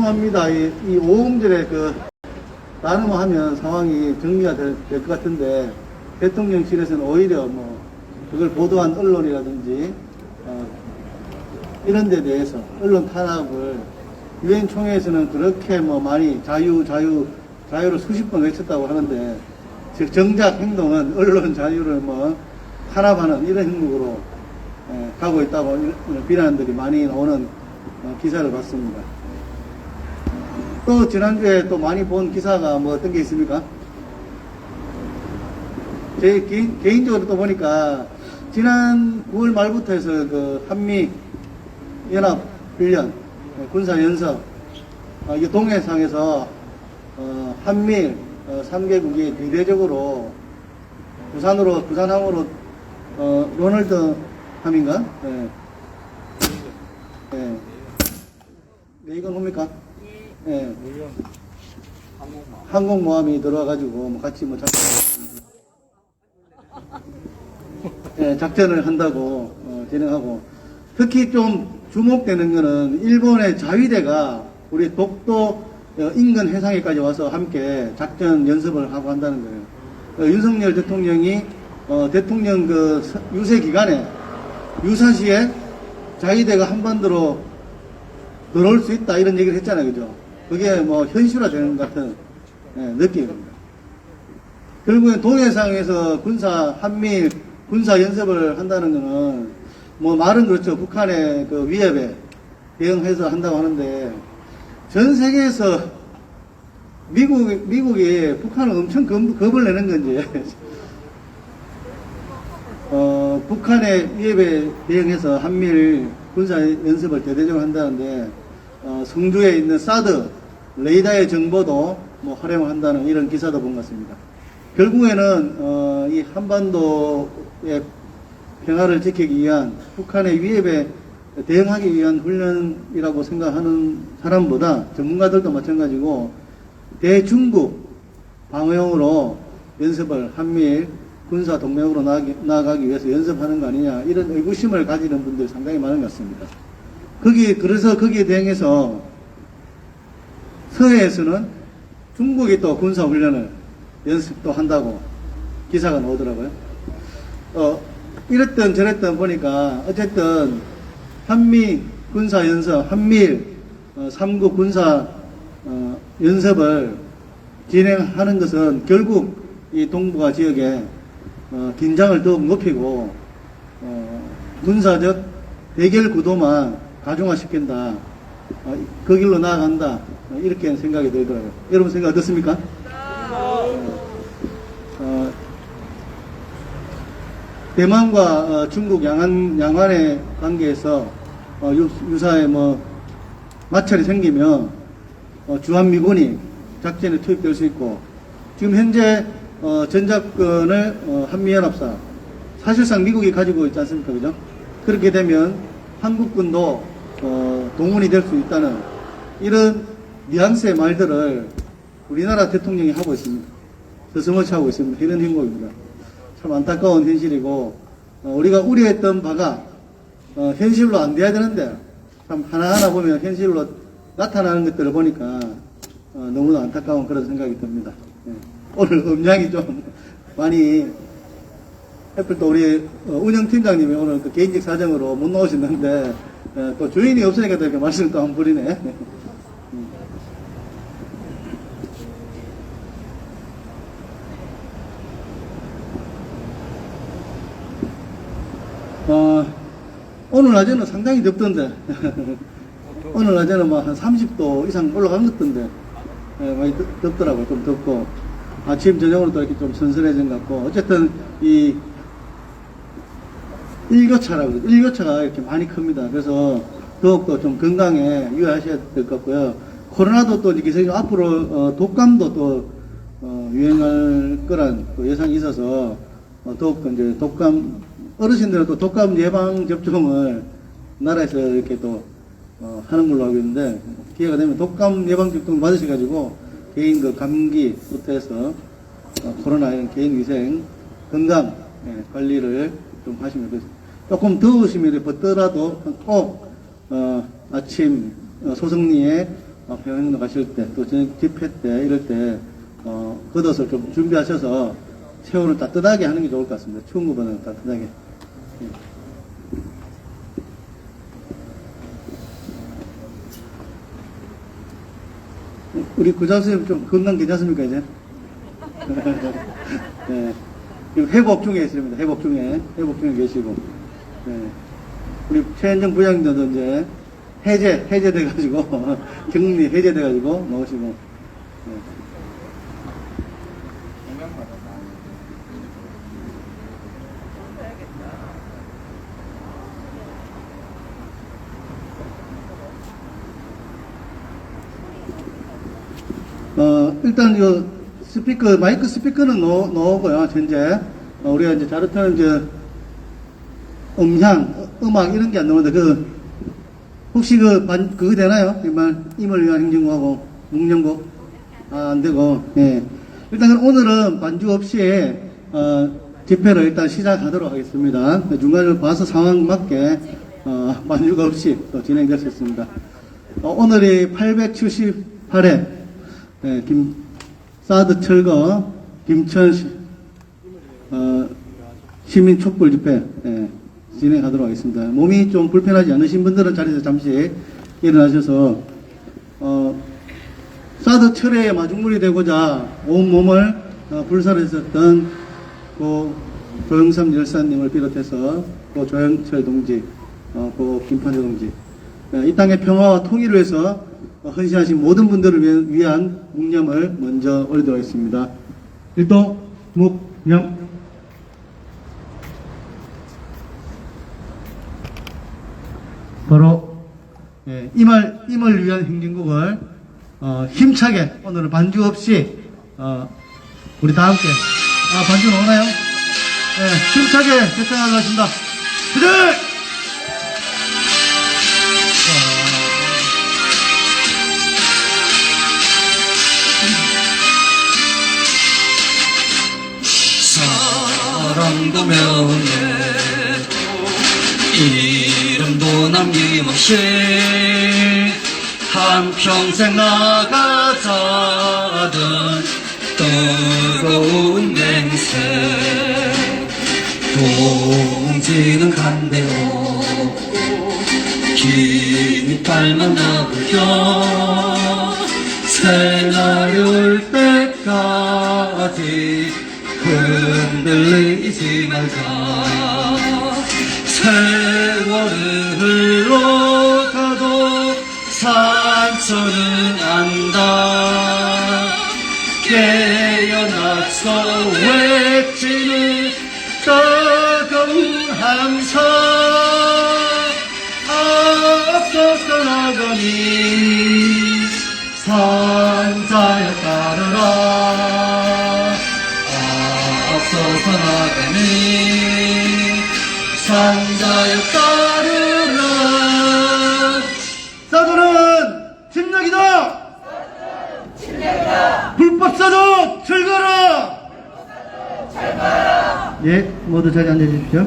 궁금합니다. 이 오음절에 나눔하면 상황이 정리가 될 것 같은데, 대통령실에서는 오히려 그걸 보도한 언론이라든지, 이런 데 대해서 언론 탄압을 유엔 총회에서는 그렇게 많이 자유를 수십 번 외쳤다고 하는데, 즉 정작 행동은 언론 자유를 탄압하는 이런 행동으로 가고 있다고 비난들이 많이 나오는 기사를 봤습니다. 또 지난주에 또 많이 본 기사가 어떤 게 있습니까? 제 개인적으로 또 보니까 지난 9월 말부터 해서 한미 연합 훈련 군사 연습 이 동해상에서 한미 3개국이 비대적으로 부산항으로 로널드 함인가? 이건 뭡니까? 예. 항공모함이 들어와가지고 같이 작전을 한다고 진행하고, 특히 좀 주목되는 거는 일본의 자위대가 우리 독도 인근 해상에까지 와서 함께 작전 연습을 하고 한다는 거예요. 윤석열 대통령이 대통령 유세 기간에 유사시에 자위대가 한반도로 들어올 수 있다 이런 얘기를 했잖아요, 그죠? 그게 현실화되는 것 같은 느낌입니다. 결국엔 동해상에서 한미 군사 연습을 한다는 거는 말은 그렇죠. 북한의 위협에 대응해서 한다고 하는데, 전 세계에서 미국이 북한을 엄청 겁을 내는 건지 북한의 위협에 대응해서 한미일 군사 연습을 대대적으로 한다는데, 성주에 있는 사드 레이더의 정보도 활용을 한다는 이런 기사도 본 것 같습니다. 결국에는 이 한반도의 평화를 지키기 위한 북한의 위협에 대응하기 위한 훈련이라고 생각하는 사람보다 전문가들도 마찬가지고 대중국 방어용으로 연습을 한미일 군사 동맹으로 나아가기 위해서 연습하는 거 아니냐 이런 의구심을 가지는 분들이 상당히 많은 것 같습니다. 그래서 거기에 대응해서 서해에서는 중국이 또 군사훈련을 연습도 한다고 기사가 나오더라고요. 이랬던 저랬던 보니까 어쨌든 한미 군사 연습, 한미일 3국 군사 연습을 진행하는 것은 결국 이 동북아 지역에 긴장을 더욱 높이고 군사적 대결 구도만 가중화시킨다. 그 길로 나아간다. 이렇게 생각이 들더라고요. 여러분 생각 어떻습니까? 대만과 중국 양안의 관계에서 유사의 마찰이 생기면 주한미군이 작전에 투입될 수 있고, 지금 현재 전작권을 한미연합사 사실상 미국이 가지고 있지 않습니까? 그죠? 그렇게 되면 한국군도 동원이 될 수 있다는 이런 뉘앙스의 말들을 우리나라 대통령이 하고 있습니다. 서슴없이 하고 있습니다. 이런 행동입니다. 참 안타까운 현실이고, 우리가 우려했던 바가 현실로 안 돼야 되는데 참 하나하나 보면 현실로 나타나는 것들을 보니까 너무나 안타까운 그런 생각이 듭니다. 오늘 음량이 좀 많이, 하필 또 우리 운영팀장님이 오늘 개인적 사정으로 못 나오셨는데 또 주인이 없으니까 또 이렇게 말씀을 또 한 번이네. 오늘 낮에는 상당히 덥던데 오늘 낮에는 한 30도 이상 올라간 것 같던데 많이 덥더라고요. 좀 덥고 아침 저녁으로 또 이렇게 좀 선선해진 것 같고, 어쨌든 이 일교차가 이렇게 많이 큽니다. 그래서 더욱더 좀 건강에 유의하셔야 될 것 같고요. 코로나도 또 이제 앞으로 독감도 또 유행할 거란 또 예상이 있어서 더욱더 이제 어르신들은 또 독감 예방 접종을 나라에서 이렇게 또 하는 걸로 알고 있는데, 기회가 되면 독감 예방 접종 받으셔가지고 개인 감기부터 해서 코로나 이런 개인 위생 건강 관리를 좀 하시면 되겠습니다. 조금 더우시면 벗더라도 꼭 아침 소성리에 평양도 가실 때, 또 저녁 집회 때, 이럴 때, 걷어서 좀 준비하셔서 새우를 따뜻하게 하는 게 좋을 것 같습니다. 추운 것보다는 따뜻하게. 예. 우리 구자 선생님 좀 건강 괜찮습니까, 이제? 네. 지금 회복 중에 있습니다. 회복 중에 계시고. 네. 우리 최현정 부장님도 이제 해제돼가지고, 격리 해제돼가지고, 나오시고. 네. 일단, 마이크 스피커는 넣고요, 현재. 우리가 이제 자르트는 이제, 음악 이런 게 안 나오는데, 혹시 그거 되나요? 정말, 임을 위한 행진곡하고, 묵념곡? 안 되고, 예. 일단 오늘은 반주 없이, 집회를 일단 시작하도록 하겠습니다. 중간을 봐서 상황 맞게, 반주가 없이 또 진행될 수 있습니다. 오늘이 878회, 네, 사드 철거 김천 시민 촛불 집회 진행하도록 하겠습니다. 몸이 좀 불편하지 않으신 분들은 자리에서 잠시 일어나셔서 사드 철회의 마중물이 되고자 온 몸을 불살했었던 고 조영삼 열사님을 비롯해서 고 조영철 동지, 고 김판재 동지, 이 땅의 평화와 통일을 위해서 헌신하신 모든 분들을 위한 묵념을 먼저 올리도록 하겠습니다. 일도 묵념. 바로 임을 위한 행진곡을 힘차게 오늘은 반주 없이 우리 다 함께 반주 나오나요? 네, 힘차게 개창하도록 하겠습니다. 그들! 사랑도 명예도 이름도 남김없이 한평생 나가자던 뜨거운 맹세 동지는 간대오 긴 이빨만 나불려 새날이 올 때까지 흔들리지 말자 세월은 흘러가도 상처는 안다 깨어나서 외치는 뜨거운 함성 앞서서 나가니 산자여 따르라 앞서서 나가니 산자여 따르라 사도는 침략이다! 불법 사도 철거라! 예, 모두 자리 앉아주십시오.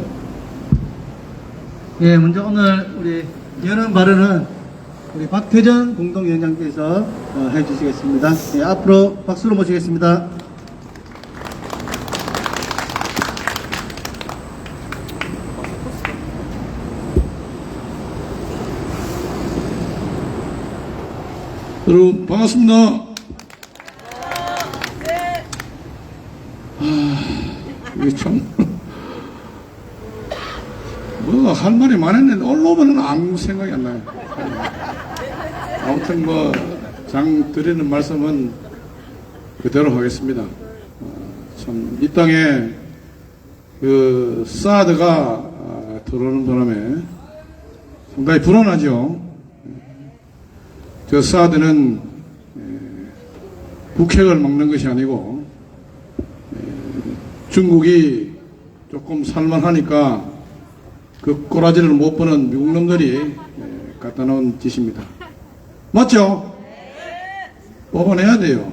예, 먼저 오늘 우리 여는 발언은 우리 박태전 공동위원장께서 해주시겠습니다. 예, 앞으로 박수로 모시겠습니다. 여러분 반갑습니다. 이게 참 뭐가 할 말이 많았는데 올라오면 아무 생각이 안 나요. 아무튼 장 드리는 말씀은 그대로 하겠습니다. 참 이 땅에 그 사드가 들어오는 바람에 상당히 불안하죠. 저 사드는 북핵을 막는 것이 아니고 중국이 조금 살만하니까 그 꼬라지를 못 보는 미국 놈들이 갖다 놓은 짓입니다. 맞죠? 뽑아내야 돼요.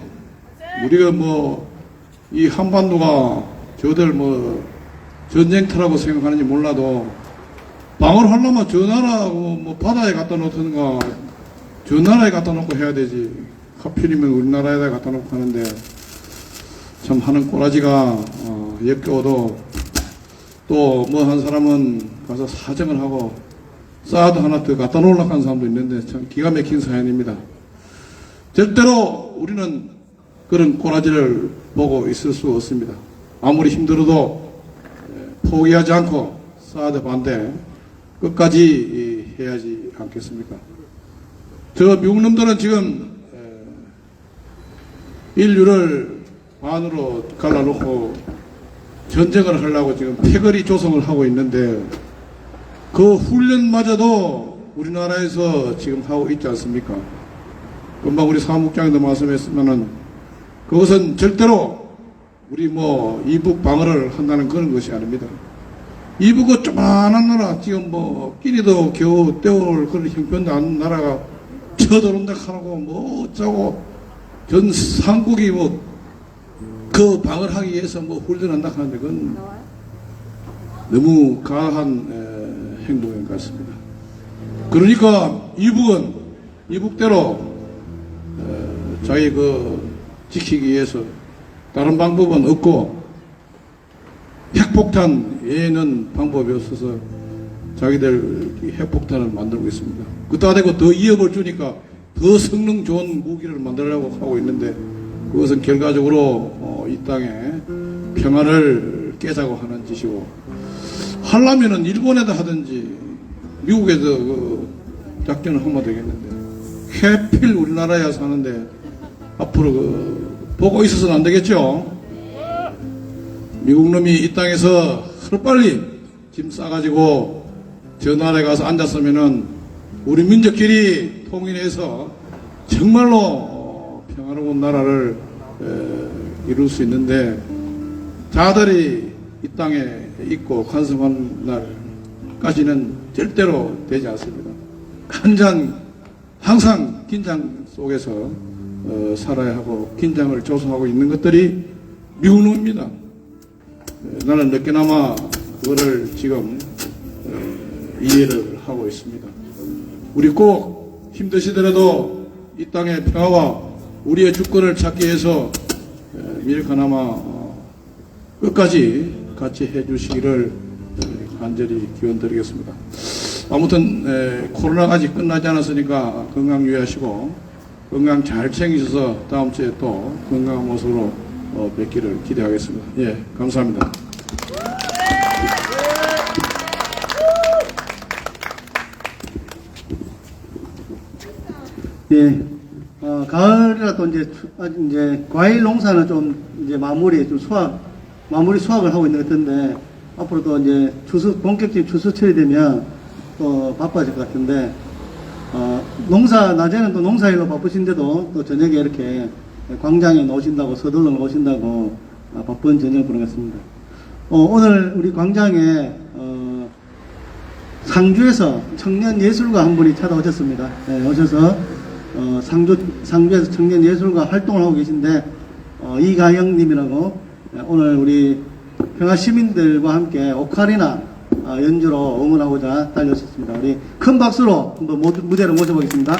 우리가 이 한반도가 저들 전쟁터라고 생각하는지 몰라도 방어를 하려면 저 나라 바다에 갖다 놓든가 저 나라에 갖다 놓고 해야 되지. 하필이면 우리나라에다 갖다 놓고 하는데, 참 하는 꼬라지가, 역겨워도, 또 뭐 한 사람은 가서 사정을 하고, 사드 하나 더 갖다 놓으려고 하는 사람도 있는데, 참 기가 막힌 사연입니다. 절대로 우리는 그런 꼬라지를 보고 있을 수 없습니다. 아무리 힘들어도 포기하지 않고 사드 반대 끝까지 해야지 않겠습니까? 저 미국 놈들은 지금 인류를 반으로 갈라놓고 전쟁을 하려고 지금 패거리 조성을 하고 있는데 그 훈련마저도 우리나라에서 지금 하고 있지 않습니까? 금방 우리 사무국장님도 말씀했으면은 그것은 절대로 우리 뭐 이북 방어를 한다는 그런 것이 아닙니다. 이북은 조만한 나라 지금 뭐 끼니도 겨우 때울 그런 형편도 안 나라가 쳐들어온다 하고 뭐 어쩌고 전 삼국이 뭐 그 방어를 하기 위해서 뭐 훈련한다 하는데 그건 너무 가한 행동인 것 같습니다. 그러니까 이북은 이북대로 자기 그 지키기 위해서 다른 방법은 없고 핵폭탄 외에는 방법이 없어서 자기들 핵폭탄을 만들고 있습니다. 그따 대고 더 위협을 주니까 더 성능 좋은 무기를 만들려고 하고 있는데 그것은 결과적으로 이 땅에 평화를 깨자고 하는 짓이고 하려면은 일본에다 하든지 미국에서 그 작전을 하면 되겠는데 해필 우리나라에 사는데 앞으로 보고 있어서는 안 되겠죠. 미국 놈이 이 땅에서 하루빨리 짐 싸가지고 저 나라에 가서 앉았으면은 우리 민족끼리 통일해서 정말로 평화로운 나라를 이룰 수 있는데 자들이 이 땅에 있고 간섭한 날까지는 절대로 되지 않습니다. 항상 긴장 속에서 살아야 하고 긴장을 조성하고 있는 것들이 미국 놈입니다. 나는 몇 개나마 그거를 지금 이해를 하고 있습니다. 우리 꼭 힘드시더라도 이 땅의 평화와 우리의 주권을 찾기 위해서 밀가나마 끝까지 같이 해주시기를 간절히 기원드리겠습니다. 아무튼 코로나가 아직 끝나지 않았으니까 건강 유의하시고 건강 잘 챙기셔서 다음 주에 또 건강한 모습으로 뵙기를 기대하겠습니다. 예, 감사합니다. 예, 가을이라 또 이제 과일 농사는 좀 이제 마무리 수확을 하고 있는 것 같은데 앞으로 또 이제 본격적인 추수철이 되면 또 바빠질 것 같은데 낮에는 또 농사일로 바쁘신데도 또 저녁에 이렇게 광장에 오신다고 서둘러 오신다고 바쁜 저녁을 보내겠습니다. 오늘 우리 광장에 상주에서 청년 예술가 한 분이 찾아오셨습니다. 네, 오셔서 상주에서 청년 예술가 활동을 하고 계신데 이가영님이라고 오늘 우리 평화 시민들과 함께 오카리나 연주로 응원하고자 달려오셨습니다. 우리 큰 박수로 한번 무대로 모셔보겠습니다.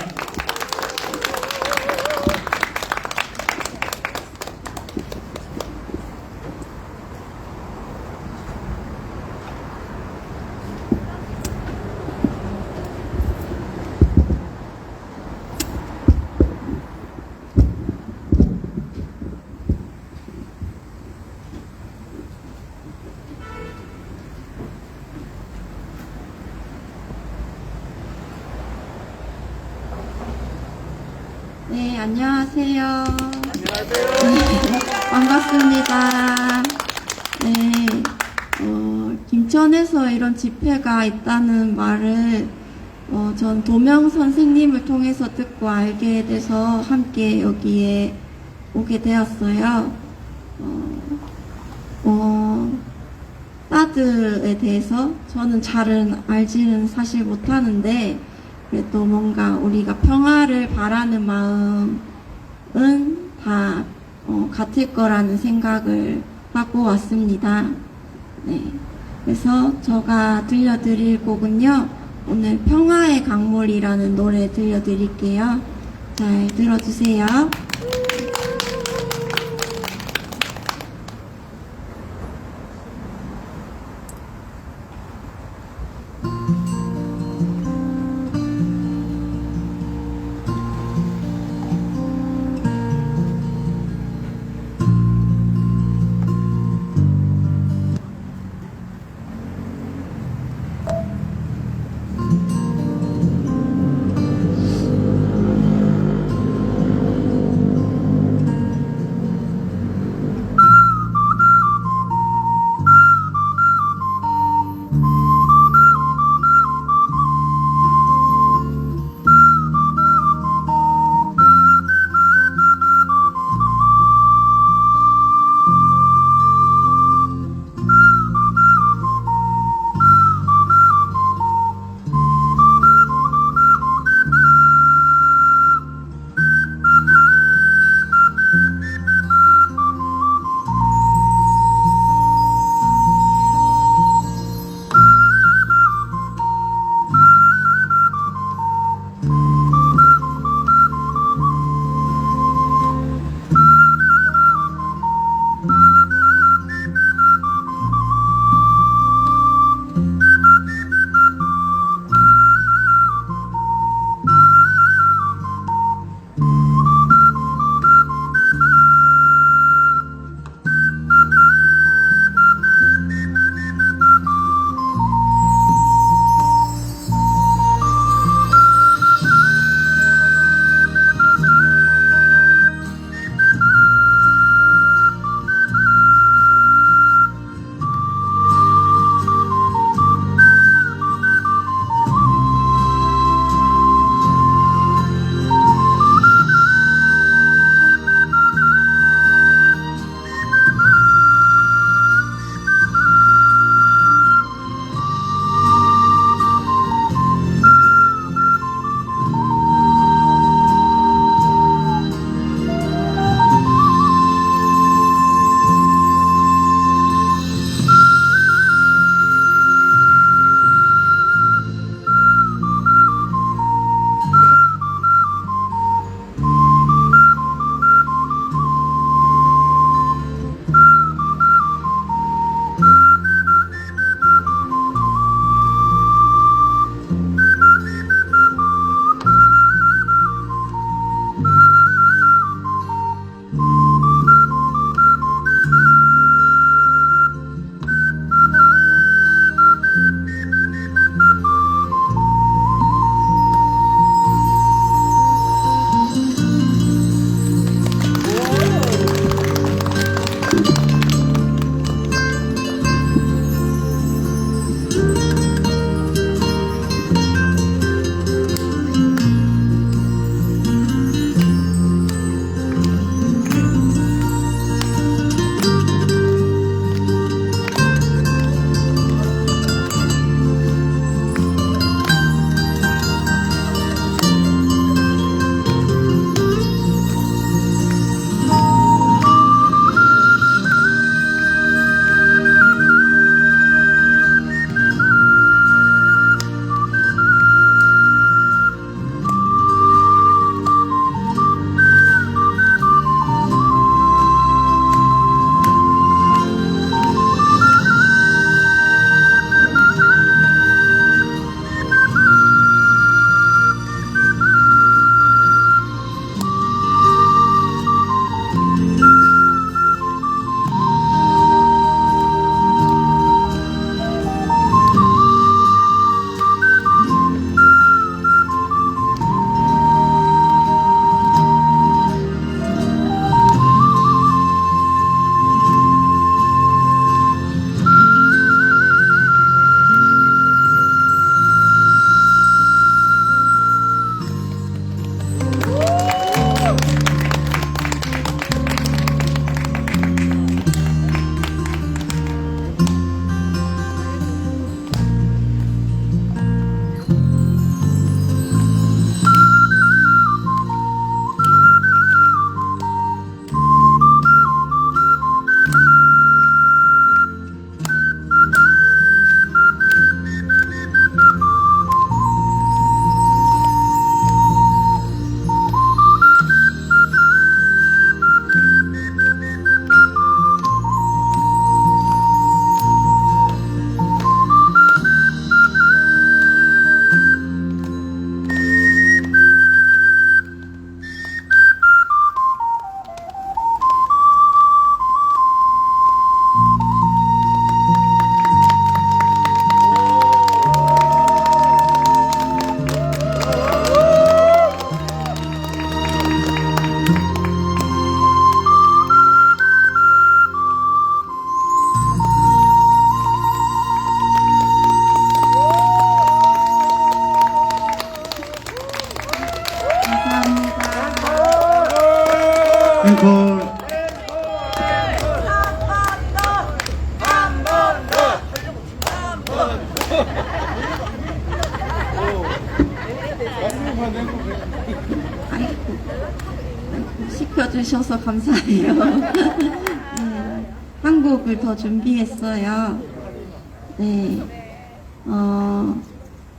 네, 안녕하세요. 안녕하세요. 네, 반갑습니다. 네, 김천에서 이런 집회가 있다는 말을 전 도명 선생님을 통해서 듣고 알게 돼서 함께 여기에 오게 되었어요. 사드에 대해서 저는 잘은 알지는 사실 못하는데 그래도 뭔가 우리가 평화를 바라는 마음은 다 같을 거라는 생각을 하고 왔습니다. 네. 그래서 제가 들려드릴 곡은요, 오늘 평화의 강물이라는 노래 들려드릴게요. 잘 들어주세요. 앵콜. 시켜주셔서 감사해요. 네, 한 곡을 더 준비했어요. 네,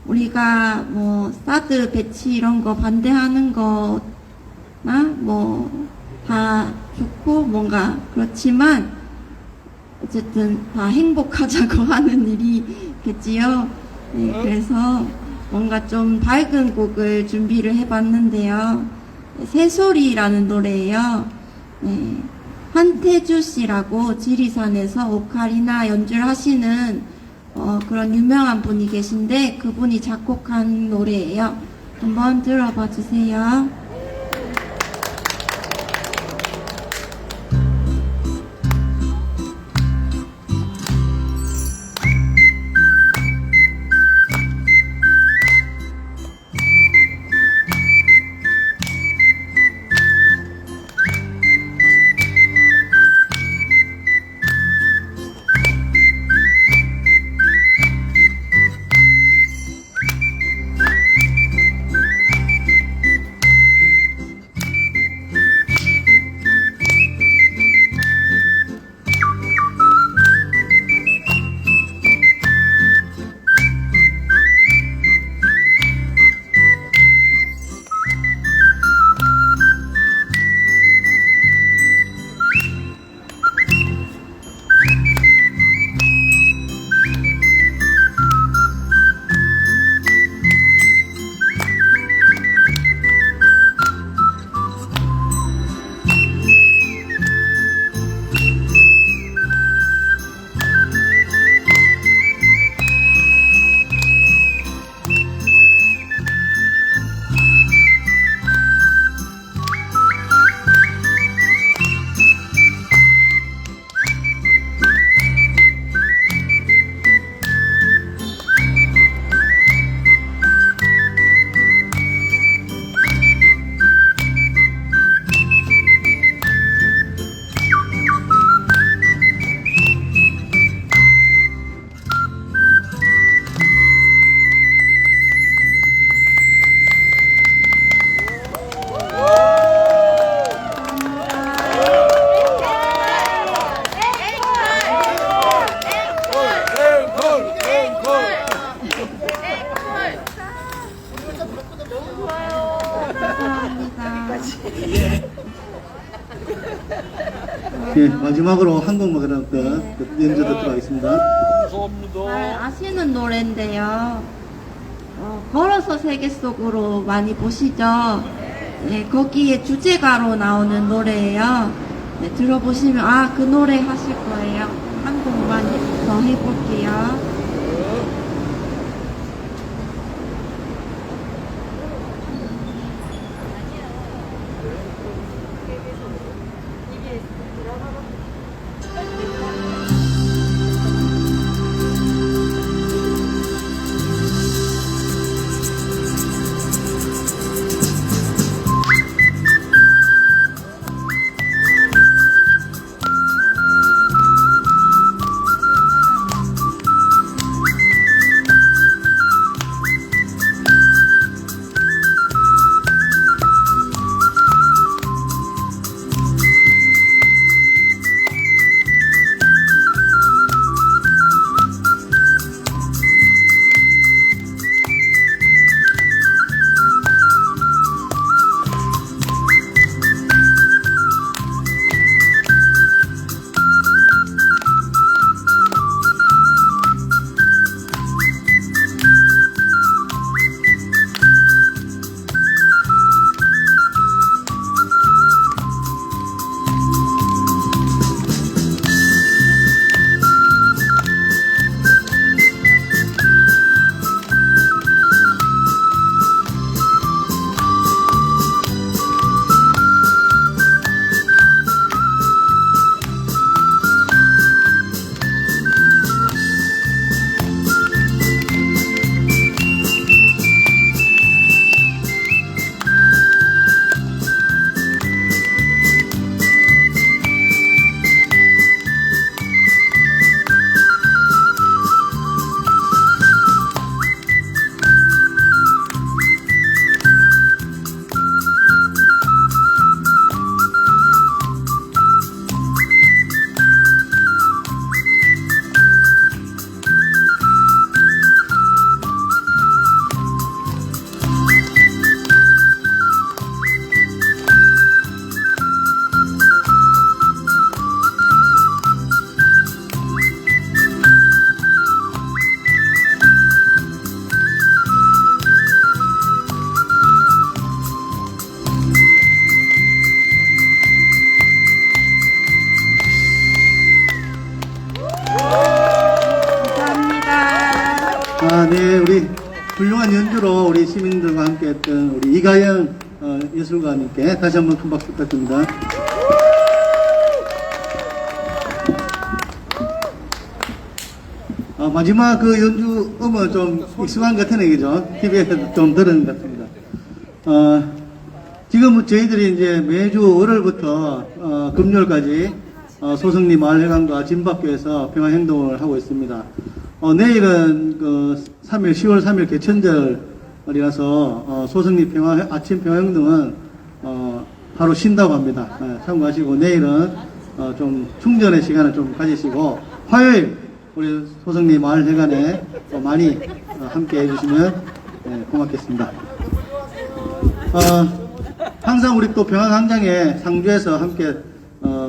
우리가 뭐 사드 배치 이런 거 반대하는 거나 뭐 다 좋고 뭔가 그렇지만 어쨌든 다 행복하자고 하는 일이겠지요. 네, 그래서 뭔가 좀 밝은 곡을 준비를 해봤는데요. 새소리라는 노래예요. 네, 한태주 씨라고 지리산에서 오카리나 연주를 하시는 그런 유명한 분이 계신데 그분이 작곡한 노래예요. 한번 들어봐 주세요. 예, 마지막으로 한 곡만 그럼 연주 듣도록 하겠습니다. 잘 아시는 노래인데요. 걸어서 세계 속으로 많이 보시죠? 네, 거기에 주제가로 나오는 노래예요. 네, 들어보시면 그 노래 하실 거예요. 한 곡만 더 해볼게요. 훌륭한 연주로 우리 시민들과 함께 했던 우리 이가영 예술가님께 다시 한번 큰 박수 부탁드립니다. 마지막 그 연주 음은 좀 익숙한 것 같으네, 그죠? TV에서 좀 들은 것 같습니다. 지금 저희들이 이제 매주 월요일부터 금요일까지 소승리 마을회관과 진박교에서 평화행동을 하고 있습니다. 내일은 그 3일, 10월 3일 개천절이라서 소승리 아침 평화행동은 하루 쉰다고 합니다. 참고하시고 내일은 좀 충전의 시간을 좀 가지시고 화요일 우리 소승리 마을회관에 많이 함께 해주시면 고맙겠습니다. 항상 우리 또 평화광장에 상주에서 함께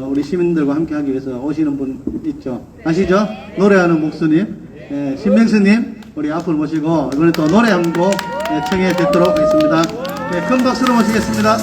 우리 시민들과 함께 하기 위해서 오시는 분 있죠. 아시죠? 노래하는 목수님, 신명수님 우리 앞으로 모시고 이번에 또 노래 한 곡 청해 듣도록 하겠습니다. 큰 박수로 모시겠습니다.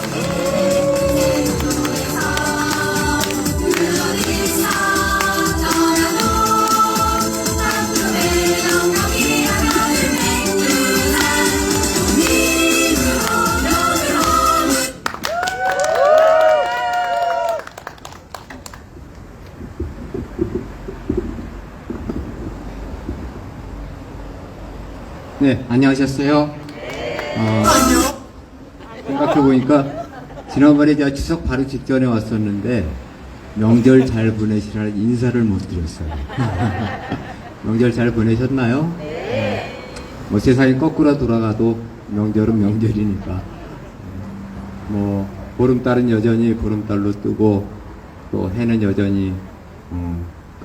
네, 안녕하셨어요? 생각해보니까 지난번에 제가 추석 바로 직전에 왔었는데 명절 잘 보내시라는 인사를 못 드렸어요. 명절 잘 보내셨나요? 뭐 세상이 거꾸로 돌아가도 명절은 명절이니까 뭐 보름달은 여전히 보름달로 뜨고 또 해는 여전히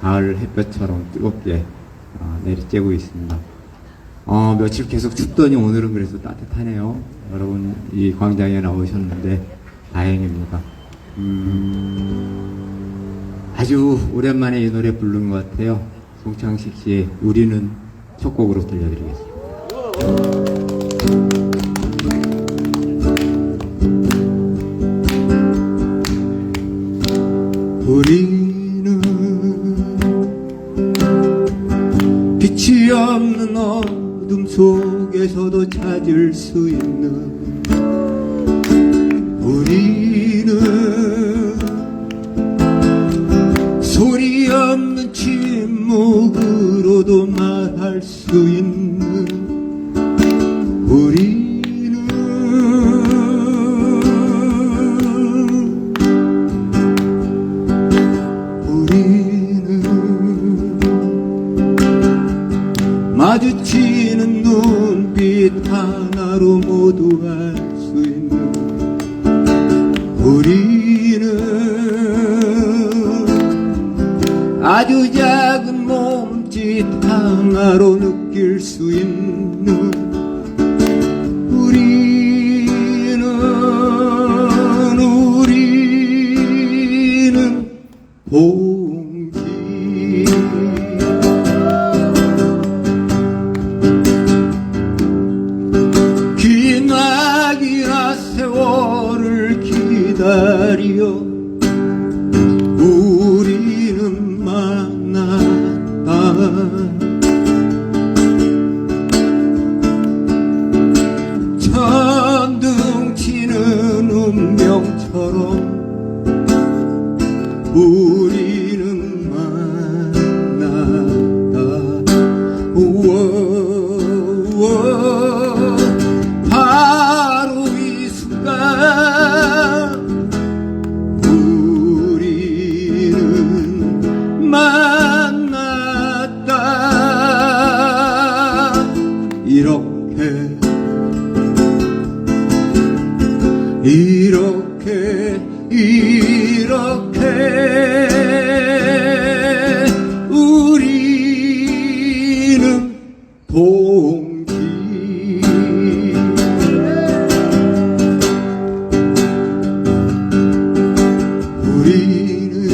가을 햇볕처럼 뜨겁게 내리쬐고 있습니다. 며칠 계속 춥더니 오늘은 그래서 따뜻하네요. 여러분 이 광장에 나오셨는데 다행입니다. 아주 오랜만에 이 노래 부른 것 같아요. 송창식 씨의 우리는 첫 곡으로 들려드리겠습니다. 우리는 빛이 없는 어둠 속에서도 찾을 수 있는 우리는 소리 없는 침묵으로도 말할 수 있는 우리는 마주치는 눈빛 하나로 모두 알 수 있는 우리는 아주 작은 몸짓 하나로 느낄 수 있는 우리는 봉지 기나기나 세월을 기다려 우리는 만났다. 천둥 치는 운명처럼 우리는 만났다. 우와, 바로 이 순간 우리는 만났다. 이렇게 우리는 동지 우리는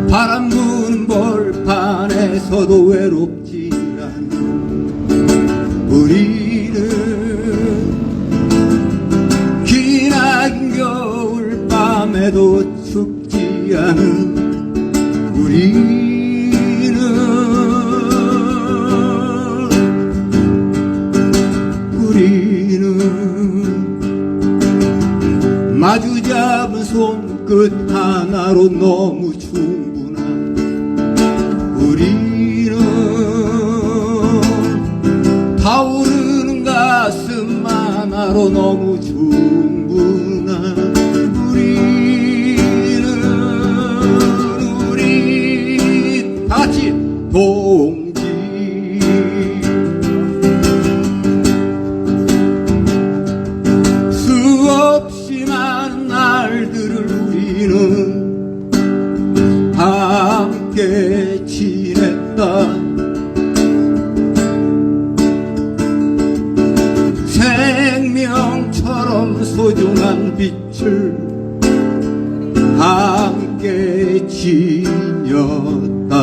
바람 부는 벌판에서도 외롭지 않는 우리는 기나긴 겨울 밤에도 춥지 않은 우리는 우리는 마주 잡은 손끝 하나로 너무 충분한 우리는 타오르는 가슴 하나로 너무 충분한 우리 다같이 동지 수없이 많은 날들을 우리는 함께 지냈다. 생명처럼 소중한 빛을 함께 지녔다.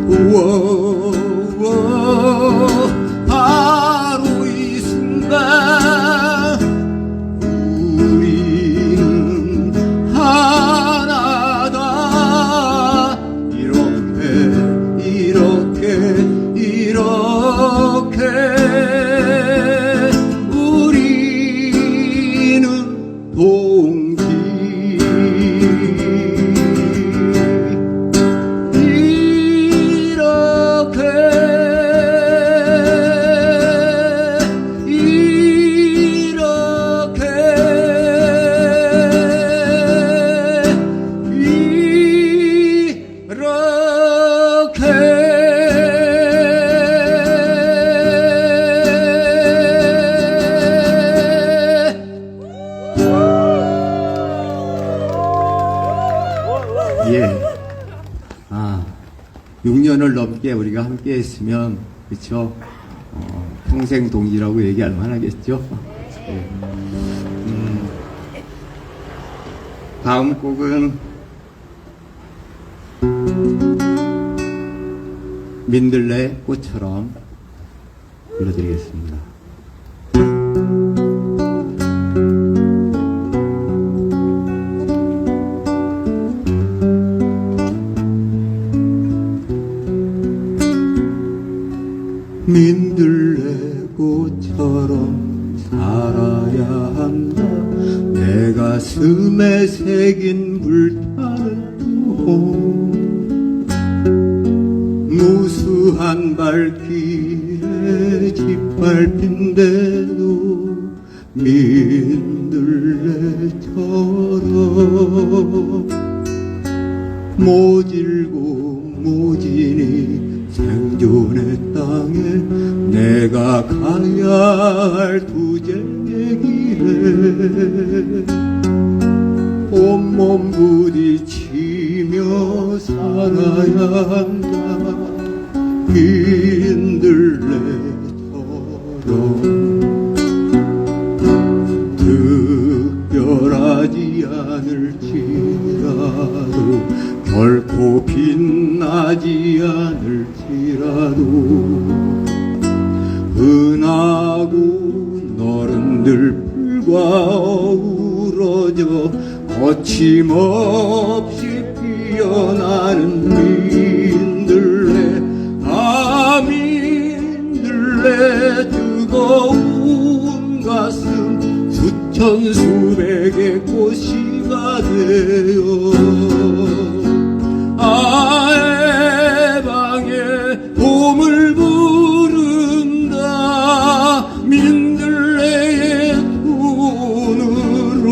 우와, 바로 이 순간 우리는 하나다. 이렇게 우리는 동지. 예. 6년을 넘게 우리가 함께 했으면, 그쵸? 평생 동지라고 얘기할 만하겠죠? 예. 다음 곡은 민들레 꽃처럼 불러드리겠습니다. 민들레꽃처럼 살아야 한다. 내 가슴에 새긴 불타는 꿈. 무수한 발길에 짓밟힌대도 민들레처럼 모질고 모지니 생존의 땅에 내가 가야 할 투쟁의 길에 온몸 부딪히며 살아야 한다. 민들레처럼 특별하지 않을지라도 결코 빛나지 않을지라도 흔하고 너른들 풀과 어우러져 거침없이 피어나는 민들레. 민들레 뜨거운 가슴 수천 수백의 꽃이가 되어 해방의 봄을 부른다. 민들레의 손으로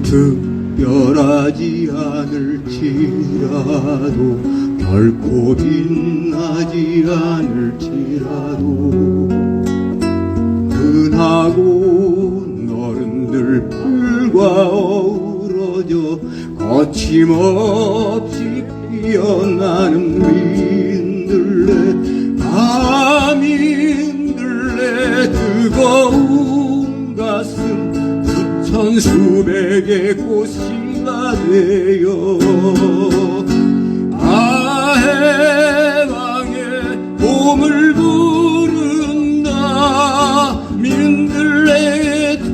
특별하지 않을지라도 결코 빛나지 않을지라도 흔하고 너른들 풀과 어우러져 거침없이 피어나는 민들레. 민들레 뜨거운 가슴 수천 수백의 꽃이가 되어 해방의 봄을 부른다. 민들레의 두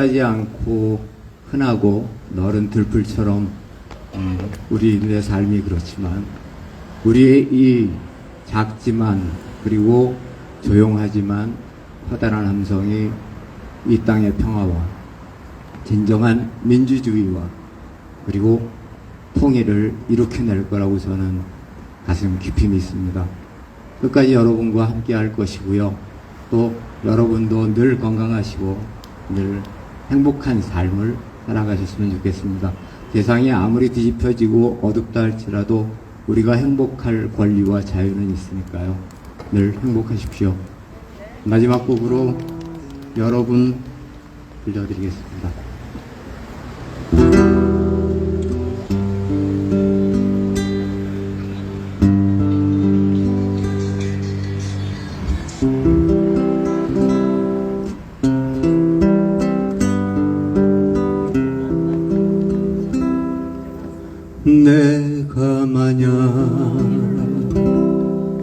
뜻하지 않고 흔하고 너른 들풀처럼 우리의 삶이 그렇지만 우리의 이 작지만 그리고 조용하지만 커다란 함성이 이 땅의 평화와 진정한 민주주의와 그리고 통일을 일으켜낼 거라고 저는 가슴 깊이 믿습니다. 끝까지 여러분과 함께 할 것이고요. 또 여러분도 늘 건강하시고 늘 행복한 삶을 살아가셨으면 좋겠습니다. 세상이 아무리 뒤집혀지고 어둡다 할지라도 우리가 행복할 권리와 자유는 있으니까요. 늘 행복하십시오. 마지막 곡으로 여러분 들려드리겠습니다. 내가 만약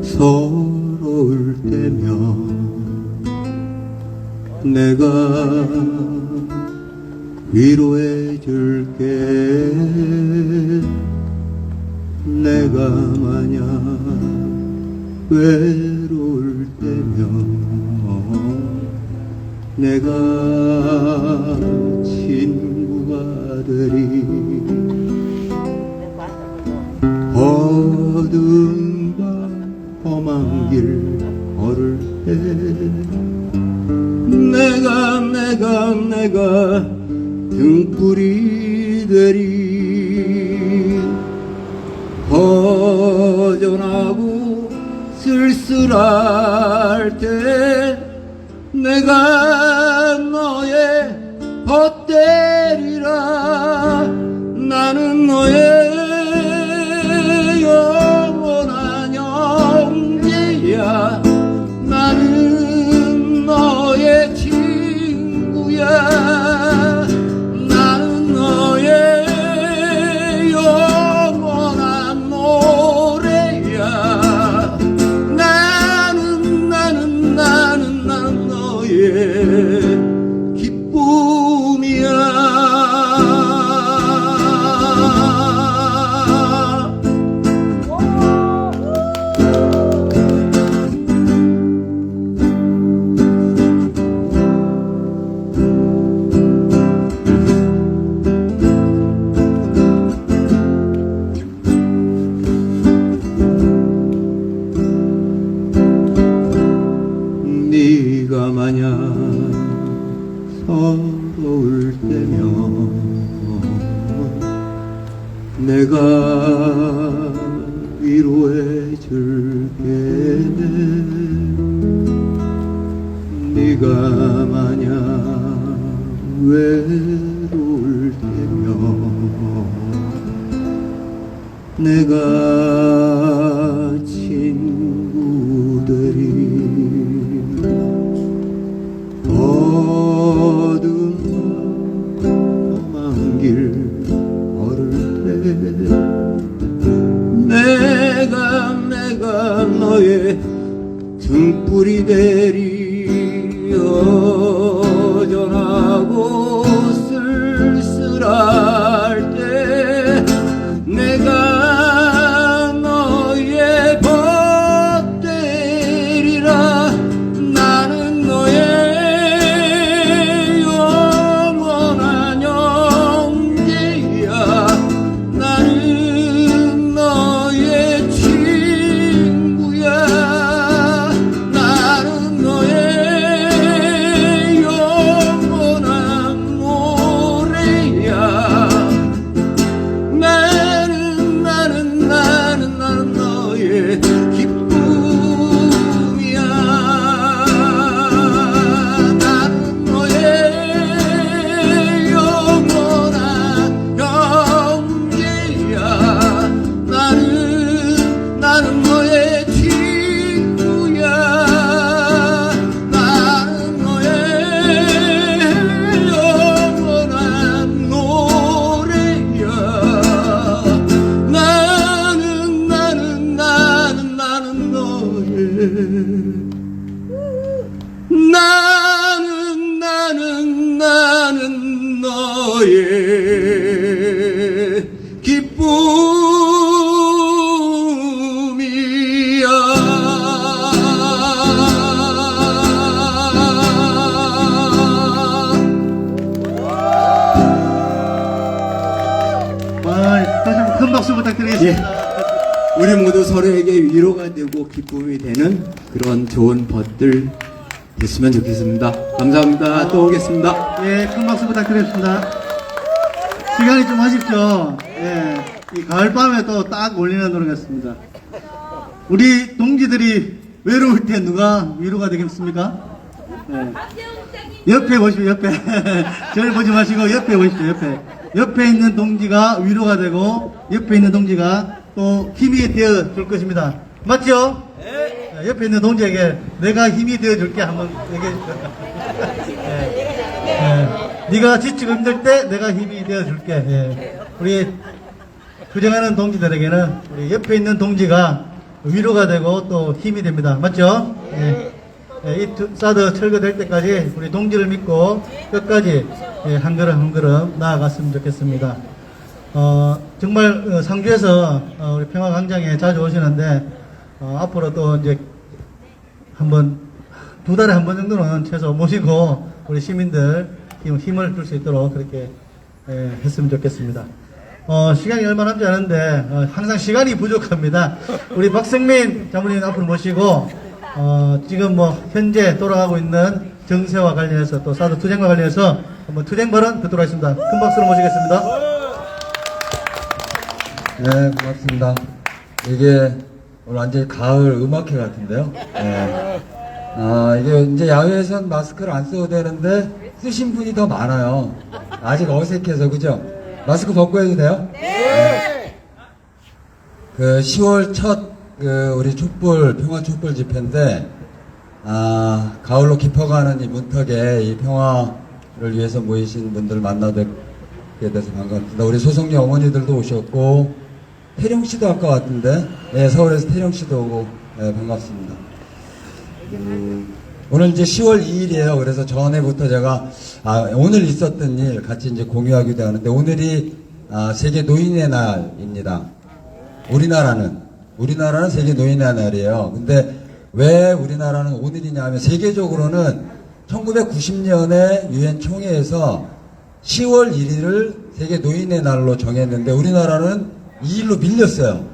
서러울 때면 내가 위로해 줄게. 내가 만약 외로울 때면 내가 친구가 되리. 어두운 밤 험한 길 걸을 때 내가 등불이 되리. 허전하고 쓸쓸할 때 내가 너의 헛되리라. 나는 너의 영원한 형제야. 나는 너의 친구야. 나는 너의 영원한 노래야. 나는 너의 기쁨이야. 네가 만약 서러울 때면 내가 위로해 줄게. 네가 만약 외로울 때면 내가 친구들이 어두운 험한 길 걸을 때 내가 너의 등불이 되리. 허전하고 쓸쓸할 때 내가 너의 벗되리라. 나는 너의 영원한 형제야. 나는 너의 친구야. 나는 너의 박수 부탁드리겠습니다. 우리 모두 서로에게 위로가 되고 기쁨이 되는 그런 좋은 벗들 됐으면 좋겠습니다. 감사합니다. 또 오겠습니다. 예, 큰 박수 부탁드리겠습니다. 시간이 좀 아쉽죠? 예, 이 가을밤에 또 딱 올리는 노래였습니다. 우리 동지들이 외로울 때 누가 위로가 되겠습니까? 예. 옆에 보십시오, 옆에. 저를 보지 마시고 옆에 보십시오, 옆에. 옆에 있는 동지가 위로가 되고, 옆에 있는 동지가 또 힘이 되어 줄 것입니다. 맞죠? 네. 옆에 있는 동지에게 내가 힘이 되어 줄게 한번 얘기해 주세요. 예. 네가 지치고 힘들 때 내가 힘이 되어 줄게. 예. 우리 투쟁하는 동지들에게는 우리 옆에 있는 동지가 위로가 되고 또 힘이 됩니다. 맞죠? 예. 이 사드 철거될 때까지 우리 동지를 믿고 끝까지 한 걸음 한 걸음 나아갔으면 좋겠습니다. 정말 상주에서 우리 평화광장에 자주 오시는데 앞으로 또 이제 한번 2달에 한 번 정도는 최소 모시고 우리 시민들 힘을 줄 수 있도록 그렇게 했으면 좋겠습니다. 시간이 얼마 남지 않은데 항상 시간이 부족합니다. 우리 박성민 자문위원 앞으로 모시고 지금 뭐 현재 돌아가고 있는 정세와 관련해서 또 사드 투쟁과 관련해서 한번 투쟁 발언 듣도록 하겠습니다. 큰 박수로 모시겠습니다. 네, 고맙습니다. 이게 오늘 완전히 가을 음악회 같은데요. 네. 이게 이제 야외에선 마스크를 안 써도 되는데 쓰신 분이 더 많아요. 아직 어색해서, 그죠? 마스크 벗고 해도 돼요? 네. 10월 첫 우리 촛불 평화 촛불 집회인데 가을로 깊어가는 이 문턱에 이 평화를 위해서 모이신 분들 만나 뵙게 돼서 반갑습니다. 우리 소송리 어머니들도 오셨고 태령 씨도 아까 왔던데, 네, 서울에서 태령 씨도 오고, 네, 반갑습니다. 오늘 이제 10월 2일이에요. 그래서 전에부터 제가 오늘 있었던 일 같이 이제 공유하기도 하는데, 오늘이 세계 노인의 날입니다. 우리나라는 세계 노인의 날이에요. 근데 왜 우리나라는 오늘이냐 하면, 세계적으로는 1990년에 유엔 총회에서 10월 1일을 세계 노인의 날로 정했는데 우리나라는 2일로 밀렸어요.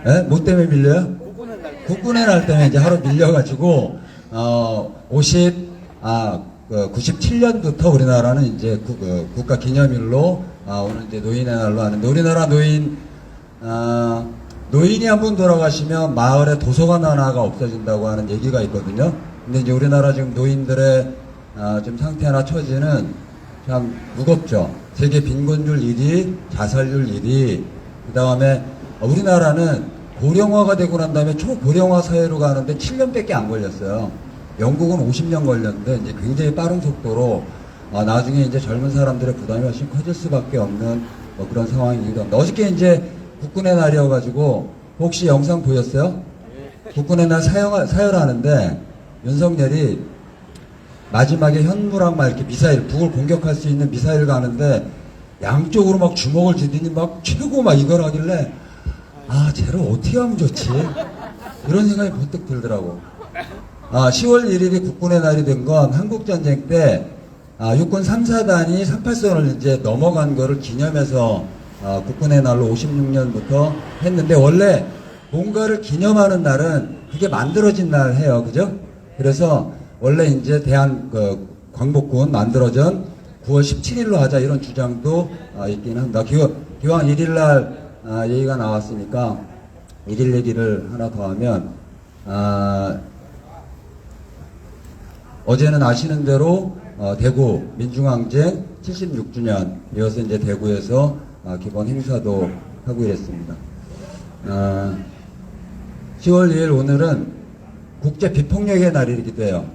네? 뭐 때문에 밀려요? 국군의 날 때문에 이제 하루 밀려가지고 97년부터 우리나라는 이제 국가 기념일로 오늘 이제 노인의 날로 하는데, 우리나라 노인이 한 분 돌아가시면 마을에 도서관 하나가 없어진다고 하는 얘기가 있거든요. 근데 이제 우리나라 지금 노인들의 좀 상태나 처지는 참 무겁죠. 세계 빈곤율 1위, 자살률 1위, 그 다음에 우리나라는 고령화가 되고 난 다음에 초고령화 사회로 가는데 7년밖에 안 걸렸어요. 영국은 50년 걸렸는데 이제 굉장히 빠른 속도로 나중에 이제 젊은 사람들의 부담이 훨씬 커질 수밖에 없는 뭐 그런 상황이기도 합니다. 어저께 이제 국군의 날이어가지고 혹시 영상 보였어요? 국군의 날 사열하는데 윤석열이 마지막에 현무랑 막 이렇게 미사일, 북을 공격할 수 있는 미사일 가는데 양쪽으로 막 주먹을 쥐더니 막 최고 막 이걸 하길래 쟤를 어떻게 하면 좋지? 이런 생각이 번뜩 들더라고. 10월 1일이 국군의 날이 된 건 한국전쟁 때 육군 3, 4단이 38선을 이제 넘어간 거를 기념해서 국군의 날로 56년부터 했는데, 원래 뭔가를 기념하는 날은 그게 만들어진 날 해요. 그죠? 그래서 원래 이제 광복군 만들어전 9월 17일로 하자 이런 주장도 있긴 합니다. 기왕 1일날 얘기가 나왔으니까 1일 얘기를 하나 더 하면, 어제는 아시는 대로 대구 민중항쟁 76주년 이어서 이제 대구에서 기본 행사도 하고 이랬습니다. 10월 2일 오늘은 국제 비폭력의 날이기도 해요.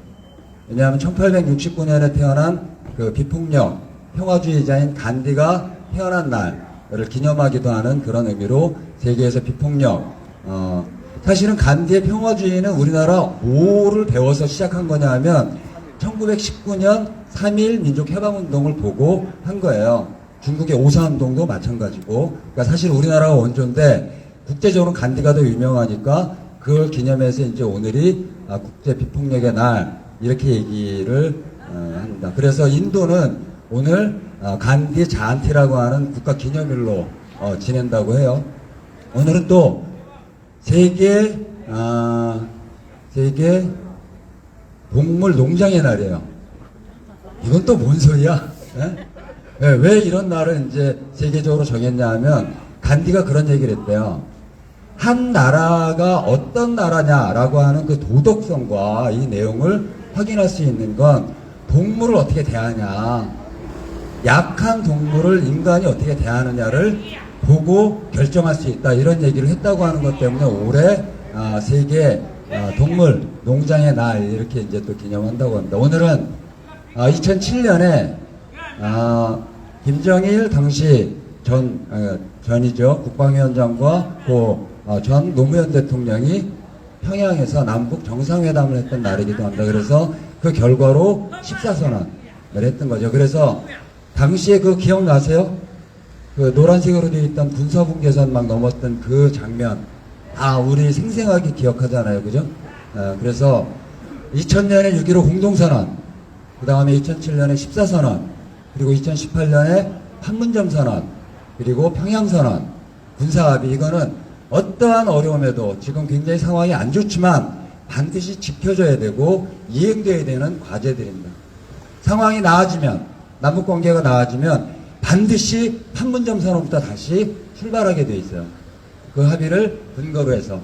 왜냐하면 1869년에 태어난 그 비폭력 평화주의자인 간디가 태어난 날을 기념하기도 하는 그런 의미로 세계에서 비폭력, 사실은 간디의 평화주의는 우리나라 뭐를 배워서 시작한 거냐 하면 1919년 3.1 민족해방운동을 보고 한 거예요. 중국의 오사운동도 마찬가지고. 그러니까 사실 우리나라가 원조인데 국제적으로 간디가 더 유명하니까 그걸 기념해서 이제 오늘이 국제 비폭력의 날 이렇게 얘기를 합니다. 그래서 인도는 오늘 간디 자안티라고 하는 국가 기념일로 지낸다고 해요. 오늘은 또 세계 동물 농장의 날이에요. 이건 또 뭔 소리야? 예? 왜 이런 날을 이제 세계적으로 정했냐 하면 간디가 그런 얘기를 했대요. 한 나라가 어떤 나라냐라고 하는 그 도덕성과 이 내용을 확인할 수 있는 건 동물을 어떻게 대하냐, 약한 동물을 인간이 어떻게 대하느냐를 보고 결정할 수 있다, 이런 얘기를 했다고 하는 것 때문에 올해 세계 동물 농장의 날 이렇게 이제 또 기념한다고 합니다. 오늘은 2007년에 김정일 당시 전이죠, 국방위원장과 전 노무현 대통령이 평양에서 남북 정상회담을 했던 날이기도 합니다. 그래서 그 결과로 14선언을 했던 거죠. 그래서 당시에 그 기억나세요? 그 노란색으로 되어 있던 군사분계선 막 넘었던 그 장면, 우리 생생하게 기억하잖아요. 그죠? 그래서 2000년에 6.15 공동선언, 그 다음에 2007년에 14선언, 그리고 2018년에 판문점 선언, 그리고 평양선언, 군사합의, 이거는 어떠한 어려움에도 지금 굉장히 상황이 안 좋지만 반드시 지켜줘야 되고 이행돼야 되는 과제들입니다. 상황이 나아지면, 남북관계가 나아지면 반드시 판문점 선언부터 다시 출발하게 돼 있어요. 그 합의를 근거로 해서,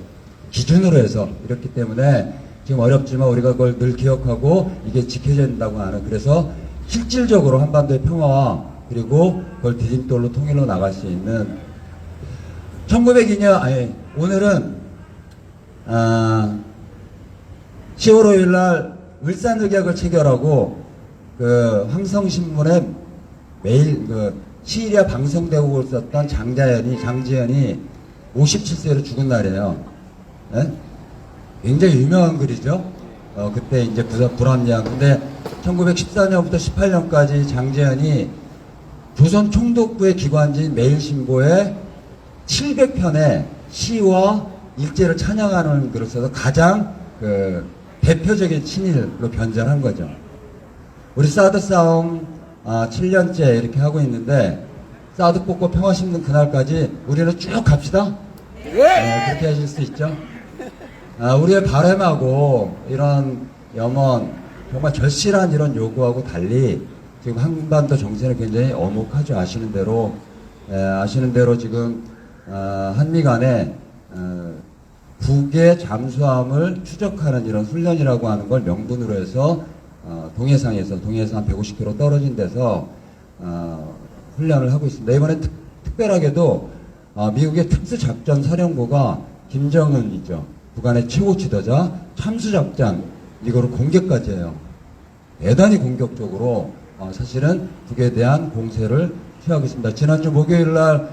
기준으로 해서 이렇기 때문에 지금 어렵지만 우리가 그걸 늘 기억하고 이게 지켜져야 된다고 하는, 그래서 실질적으로 한반도의 평화와 그리고 그걸 디딤돌로 통일로 나갈 수 있는 1902년, 오늘은 10월 5일 날 울산의학을 체결하고 그 황성신문에 매일 그 시일야 방송대국을 썼던 장지현이 57세로 죽은 날이에요. 네? 굉장히 유명한 글이죠. 그때 이제 불합리한. 근데 1914년부터 18년까지 장지현이 조선 총독부의 기관지인 매일신보에 700편의 시와 일제를 찬양하는 글을 써서 가장 그 대표적인 친일로 변절한 거죠. 우리 사드 싸움 7년째 이렇게 하고 있는데, 사드 뽑고 평화 심는 그날까지 우리는 쭉 갑시다. 그렇게 하실 수 있죠. 우리의 바람하고 이런 염원, 정말 절실한 이런 요구하고 달리 지금 한반도 정세는 굉장히 엄혹하죠. 아시는 대로 지금 한미 간에 북의 잠수함을 추적하는 이런 훈련이라고 하는 걸 명분으로 해서 동해에서 한 150km 떨어진 데서 훈련을 하고 있습니다. 이번에 특별하게도 미국의 특수작전사령부가 김정은이죠, 북한의 최고 지도자, 참수작전 이거를 공개까지 해요. 대단히 공격적으로 사실은 북에 대한 공세를 취하고 있습니다. 지난주 목요일 날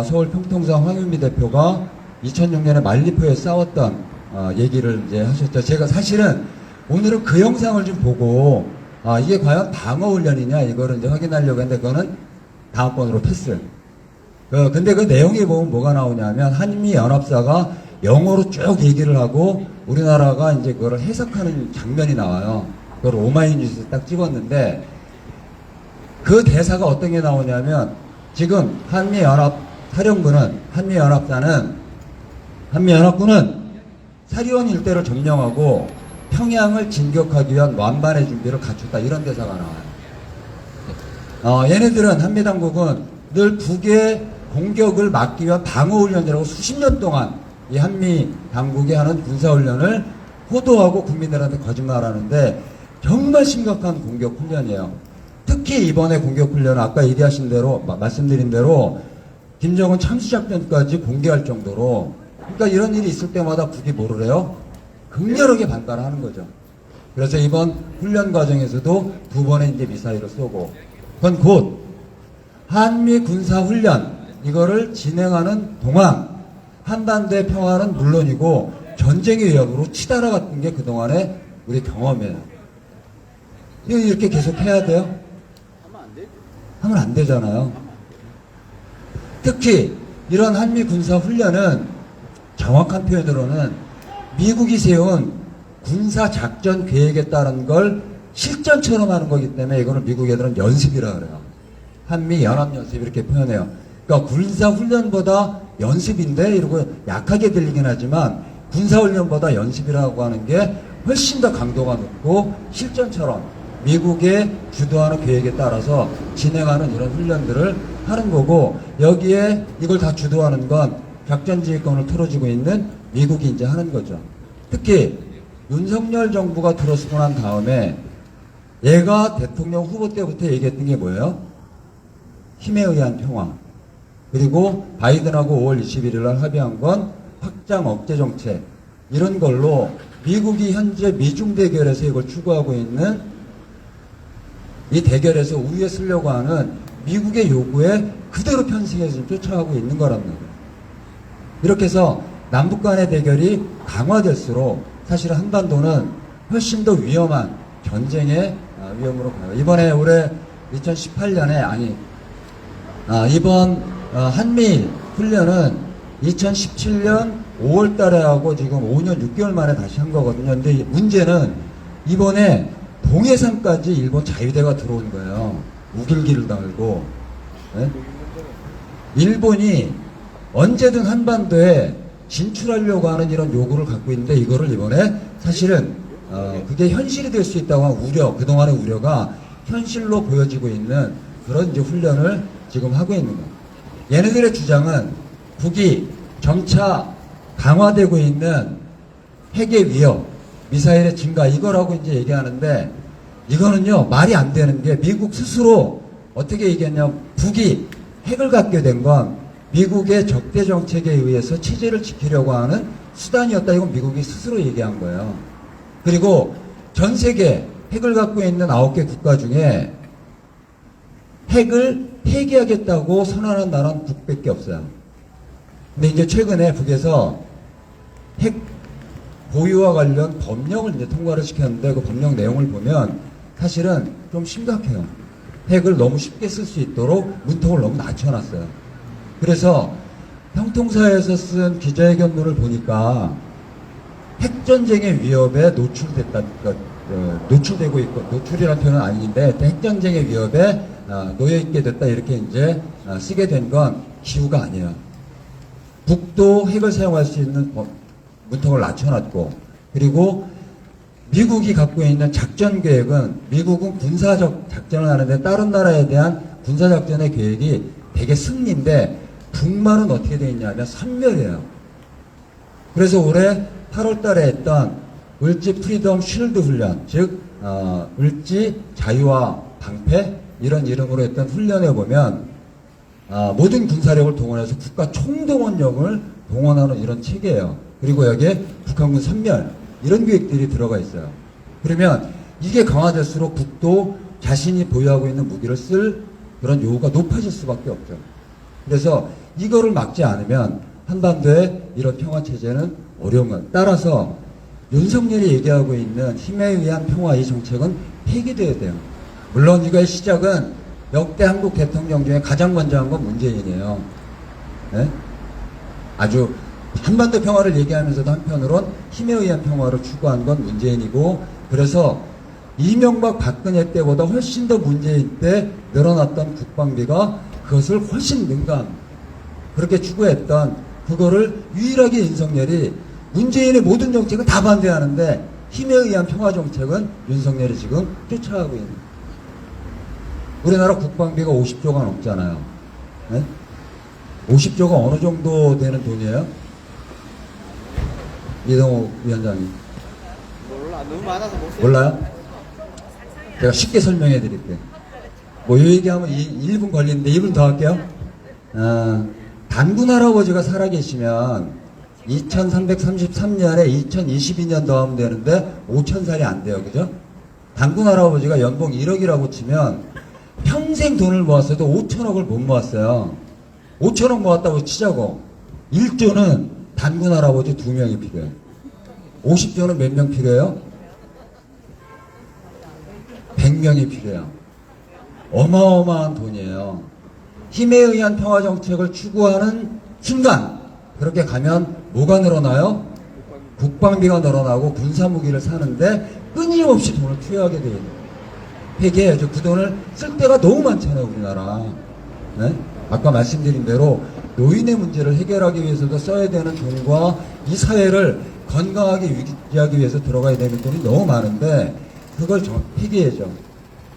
서울 평통상 황윤미 대표가 2006년에 말리포에 싸웠던 얘기를 이제 하셨죠. 제가 사실은 오늘은 그 영상을 좀 보고 이게 과연 방어훈련이냐 이거를 이제 확인하려고 했는데 그거는 다음번으로 패스. 근데 그 내용에 보면 뭐가 나오냐면 한미연합사가 영어로 쭉 얘기를 하고 우리나라가 이제 그거를 해석하는 장면이 나와요. 그걸 오마이뉴스에 딱 찍었는데 그 대사가 어떤 게 나오냐면, 지금 한미연합군은 사리원 일대를 점령하고 평양을 진격하기 위한 완반의 준비를 갖췄다, 이런 대사가 나와요. 얘네들은, 한미당국은 늘 북의 공격을 막기 위한 방어훈련이라고 수십 년 동안 이 한미당국이 하는 군사훈련을 호도하고 국민들한테 거짓말하는데 정말 심각한 공격훈련이에요. 특히 이번에 공격훈련은 아까 얘기하신 대로, 말씀드린 대로 김정은 참수작전까지 공개할 정도로, 그러니까 이런 일이 있을 때마다 북이 뭐를 해요? 극렬하게 반발하는 거죠. 그래서 이번 훈련 과정에서도 2번의 이제 미사일을 쏘고, 그건 곧 한미 군사훈련 이거를 진행하는 동안 한반도의 평화는 물론이고 전쟁의 위협으로 치달아갔던 게 그동안의 우리 경험이에요. 이렇게 계속 해야 돼요? 하면 안 되잖아요. 특히 이런 한미 군사 훈련은 정확한 표현으로는 미국이 세운 군사 작전 계획에 따른 걸 실전처럼 하는 거기 때문에 이거는 미국 애들은 연습이라 그래요. 한미 연합 연습 이렇게 표현해요. 그러니까 군사훈련보다 연습인데 이러고 약하게 들리긴 하지만 군사훈련보다 연습이라고 하는 게 훨씬 더 강도가 높고 실전처럼 미국의 주도하는 계획에 따라서 진행하는 이런 훈련들을 하는 거고, 여기에 이걸 다 주도하는 건 작전지휘권을 틀어주고 있는 미국이 이제 하는 거죠. 특히 윤석열 정부가 들어서고 난 다음에 얘가 대통령 후보 때부터 얘기했던 게 뭐예요? 힘에 의한 평화. 그리고 바이든하고 5월 21일 날 합의한 건 확장 억제 정책. 이런 걸로 미국이 현재 미중 대결에서 이걸 추구하고 있는 이 대결에서 우위에 쓰려고 하는 미국의 요구에 그대로 편승해서 지금 쫓아가고 있는 거란 말이에요. 이렇게 해서 남북 간의 대결이 강화될수록 사실은 한반도는 훨씬 더 위험한 전쟁의 위험으로 가요. 이번에 올해 2018년에 이번 한미일 훈련은 2017년 5월 달에 하고 지금 5년 6개월 만에 다시 한 거거든요. 근데 문제는 이번에 동해상까지 일본 자위대가 들어온 거예요. 우길기를 달고. 네? 일본이 언제든 한반도에 진출하려고 하는 이런 요구를 갖고 있는데, 이거를 이번에 사실은 그게 현실이 될 수 있다고 하는 우려, 그동안의 우려가 현실로 보여지고 있는 그런 이제 훈련을 지금 하고 있는 거예요. 얘네들의 주장은 북이 점차 강화되고 있는 핵의 위협, 미사일의 증가, 이거라고 이제 얘기하는데, 이거는요 말이 안 되는 게, 미국 스스로 어떻게 얘기했냐면 북이 핵을 갖게 된 건 미국의 적대 정책에 의해서 체제를 지키려고 하는 수단이었다. 이건 미국이 스스로 얘기한 거예요. 그리고 전 세계 핵을 갖고 있는 9개 국가 중에 핵을 폐기하겠다고 선언한 나라는 북밖에 없어요. 근데 이제 최근에 북에서 핵 보유와 관련 법령을 이제 통과를 시켰는데, 그 법령 내용을 보면 사실은 좀 심각해요. 핵을 너무 쉽게 쓸 수 있도록 문턱을 너무 낮춰놨어요. 그래서 형통사에서 쓴 기자회견문을 보니까 핵전쟁의 위협에 노출되고 있고, 노출이라는 표현은 아닌데 핵전쟁의 위협에 놓여있게 됐다, 이렇게 이제 쓰게 된 건 기우가 아니에요. 북도 핵을 사용할 수 있는 문턱을 낮춰놨고, 그리고 미국이 갖고 있는 작전 계획은, 미국은 군사적 작전을 하는데 다른 나라에 대한 군사작전의 계획이 되게 승리인데, 북만은 어떻게 되어 있냐면 선멸이에요. 그래서 올해 8월 달에 했던 을지 프리덤 쉴드 훈련, 즉 을지 자유와 방패, 이런 이름으로 했던 훈련에 보면 모든 군사력을 동원해서 국가 총동원력을 동원하는 이런 체계예요. 그리고 여기에 북한군 선멸, 이런 계획들이 들어가 있어요. 그러면 이게 강화될수록 북도 자신이 보유하고 있는 무기를 쓸 그런 요구가 높아질 수밖에 없죠. 그래서 이거를 막지 않으면 한반도의 이런 평화체제는 어려운 것. 따라서 윤석열이 얘기하고 있는 힘에 의한 평화, 이 정책은 폐기돼야 돼요. 물론 이거의 시작은 역대 한국 대통령 중에 가장 먼저 한 건 문재인이에요. 네? 아주 한반도 평화를 얘기하면서도 한편으론 힘에 의한 평화를 추구한 건 문재인이고, 그래서 이명박 박근혜 때보다 훨씬 더 문재인 때 늘어났던 국방비가 그것을 훨씬 그렇게 추구했던 그거를 유일하게 윤석열이, 문재인의 모든 정책은 다 반대하는데 힘에 의한 평화 정책은 윤석열이 지금 쫓아가고 있는. 우리나라 국방비가 50조가 넘잖아요. 네? 50조가 어느 정도 되는 돈이에요? 이동욱 위원장님. 몰라, 너무 많아서 못 몰라요? 제가 쉽게 설명해 드릴게요. 뭐, 이 얘기하면 1분 걸리는데 2분 더 할게요. 단군 할아버지가 살아계시면 2333년에 2022년 더 하면 되는데 5,000살이 안 돼요. 그죠? 단군 할아버지가 연봉 1억이라고 치면 평생 돈을 모았어도 5천억을 못 모았어요. 5천억 모았다고 치자고. 1조는 단군 할아버지 2명이 필요해요. 50조는 몇 명 필요해요? 100명이 필요해요. 어마어마한 돈이에요. 힘에 의한 평화 정책을 추구하는 순간, 그렇게 가면 뭐가 늘어나요? 국방비가 늘어나고 군사무기를 사는데 끊임없이 돈을 투여하게 돼요. 이게 그 돈을 쓸 데가 너무 많잖아요, 우리나라. 네? 아까 말씀드린 대로 노인의 문제를 해결하기 위해서도 써야 되는 돈과 이 사회를 건강하게 유지하기 위해서 들어가야 되는 돈이 너무 많은데 그걸 폐기해줘.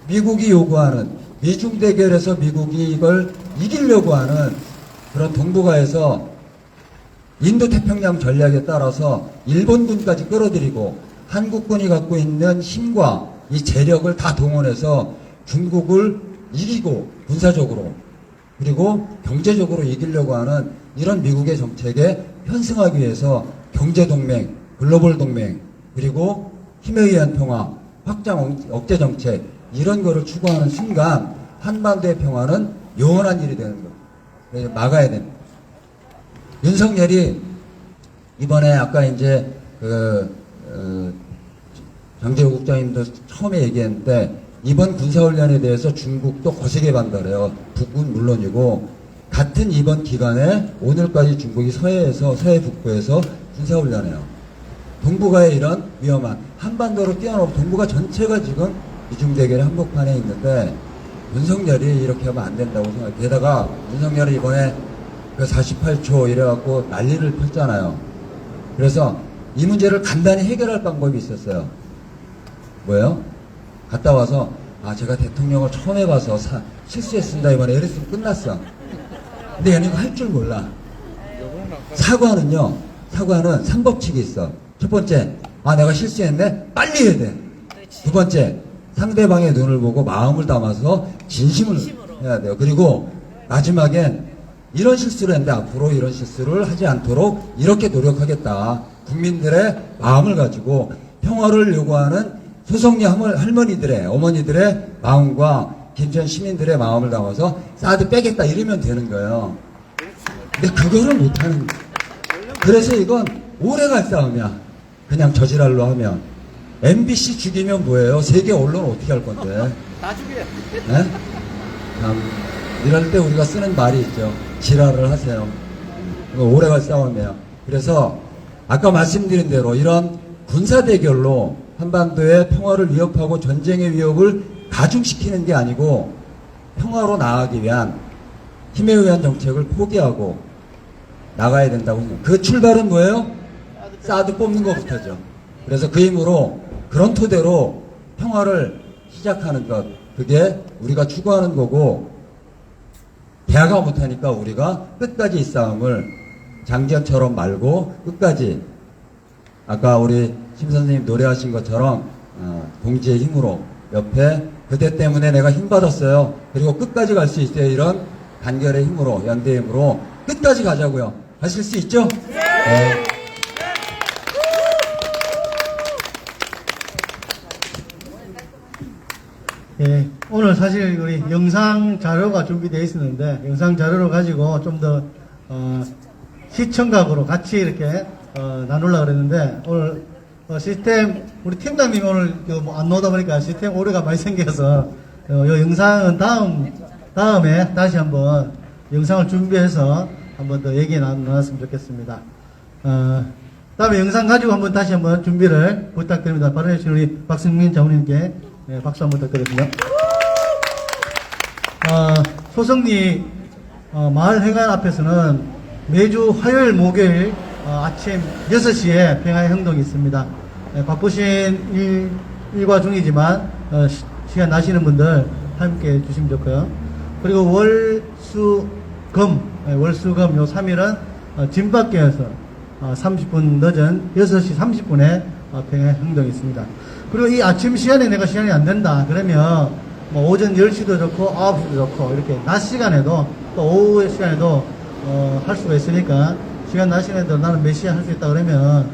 미국이 요구하는 미중 대결에서 미국이 이걸 이기려고 하는 그런 동북아에서 인도 태평양 전략에 따라서 일본군까지 끌어들이고 한국군이 갖고 있는 힘과 이 재력을 다 동원해서 중국을 이기고 군사적으로 그리고 경제적으로 이기려고 하는 이런 미국의 정책에 편승하기 위해서 경제동맹, 글로벌 동맹, 그리고 힘에 의한 평화, 확장 억제 정책 이런 거를 추구하는 순간 한반도의 평화는 영원한 일이 되는 거예요. 그래서 막아야 됩니다. 윤석열이 이번에 아까 이제 장재호 국장님도 처음에 얘기했는데 이번 군사훈련에 대해서 중국도 거세게 반발해요. 북은 물론이고 같은 이번 기간에 오늘까지 중국이 서해 북부에서 군사훈련해요. 동북아의 이런 위험한 한반도로 뛰어넘은 동북아 전체가 지금 미중대결의 한복판에 있는데 윤석열이 이렇게 하면 안 된다고 생각해요. 게다가 윤석열이 이번에 그 48초 이래갖고 난리를 폈잖아요. 그래서 이 문제를 간단히 해결할 방법이 있었어요. 뭐예요? 갔다 와서 제가 대통령을 처음 해봐서 실수했습니다 이번에 이랬으면 끝났어. 근데 얘는 이거 할 줄 몰라. 사과는 3법칙이 있어. 첫 번째, 내가 실수했네? 빨리 해야 돼. 두 번째, 상대방의 눈을 보고 마음을 담아서 진심을 해야 돼요. 그리고 마지막엔 이런 실수를 했는데 앞으로 이런 실수를 하지 않도록 이렇게 노력하겠다. 국민들의 마음을 가지고 평화를 요구하는 소속리 할머니들의 어머니들의 마음과 김천 시민들의 마음을 담아서 사드 빼겠다 이러면 되는 거예요. 근데 그거를 못하는 거예요. 그래서 이건 오래갈 싸움이야. 그냥 저지랄로 하면. MBC 죽이면 뭐예요? 세계 언론 어떻게 할 건데? 다 죽여요. 네? 참, 이럴 때 우리가 쓰는 말이 있죠. 지랄을 하세요. 이거 오래갈 싸움이에요. 그래서 아까 말씀드린 대로 이런 군사대결로 한반도의 평화를 위협하고 전쟁의 위협을 가중시키는 게 아니고 평화로 나아가기 위한 힘에 의한 정책을 포기하고 나가야 된다고 생각해요. 그 출발은 뭐예요? 사드 뽑는 것부터죠. 그래서 그 힘으로 그런 토대로 평화를 시작하는 것, 그게 우리가 추구하는 거고 대화가 못하니까 우리가 끝까지 이 싸움을 장전처럼 말고 끝까지 아까 우리 심 선생님 노래하신 것처럼 동지의 힘으로 옆에 그대 때문에 내가 힘 받았어요. 그리고 끝까지 갈 수 있어요. 이런 단결의 힘으로 연대의 힘으로 끝까지 가자고요. 하실 수 있죠? 네. 예, 오늘 사실 우리 영상 자료가 준비되어 있었는데 영상 자료를 가지고 좀 더 시청각으로 같이 이렇게 나누려고 그랬는데 오늘 시스템 우리 팀장님이 오늘 안 나오다 보니까 시스템 오류가 많이 생겨서 이 영상은 다음에 다시 한번 영상을 준비해서 한번 더 얘기 나눴으면 좋겠습니다. 다음에 영상 가지고 한번 다시 한번 준비를 부탁드립니다. 발언해주신 우리 박승민 장로님께 박수 한번 부탁드리겠습니다. 소성리 마을회관 앞에서는 매주 화요일 목요일 아침 6시에 평화의 행동이 있습니다. 바쁘신 일과 중이지만 시간 나시는 분들 함께 해주시면 좋고요. 그리고 월수금 요 3일은 집 밖에서 30분 늦은 6시 30분에 평화의 행동이 있습니다. 그리고 이 아침 시간에 내가 시간이 안 된다 그러면 뭐 오전 10시도 좋고 9시도 좋고 이렇게 낮 시간에도 또 오후 시간에도 할 수가 있으니까 시간 낮 시간에도 나는 몇 시에 할 수 있다 그러면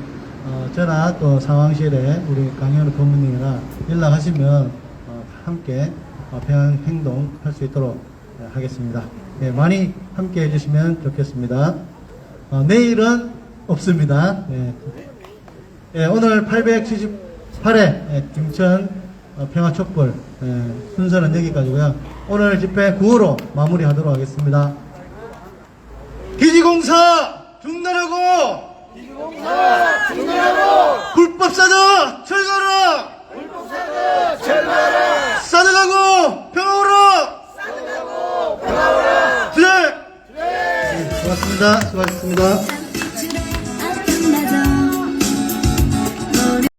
전화 또 상황실에 우리 강현우 법무님이나 연락하시면 함께 평화 행동 할 수 있도록 하겠습니다. 네, 많이 함께 해주시면 좋겠습니다. 내일은 없습니다. 네. 네, 오늘 878회 김천 평화촛불 순서는 여기까지고요. 오늘 집회 9호로 마무리하도록 하겠습니다. 기지공사 중단하고 불법사드 철거하라. 사드가고 평화오라. 고맙습니다. 수고하셨습니다.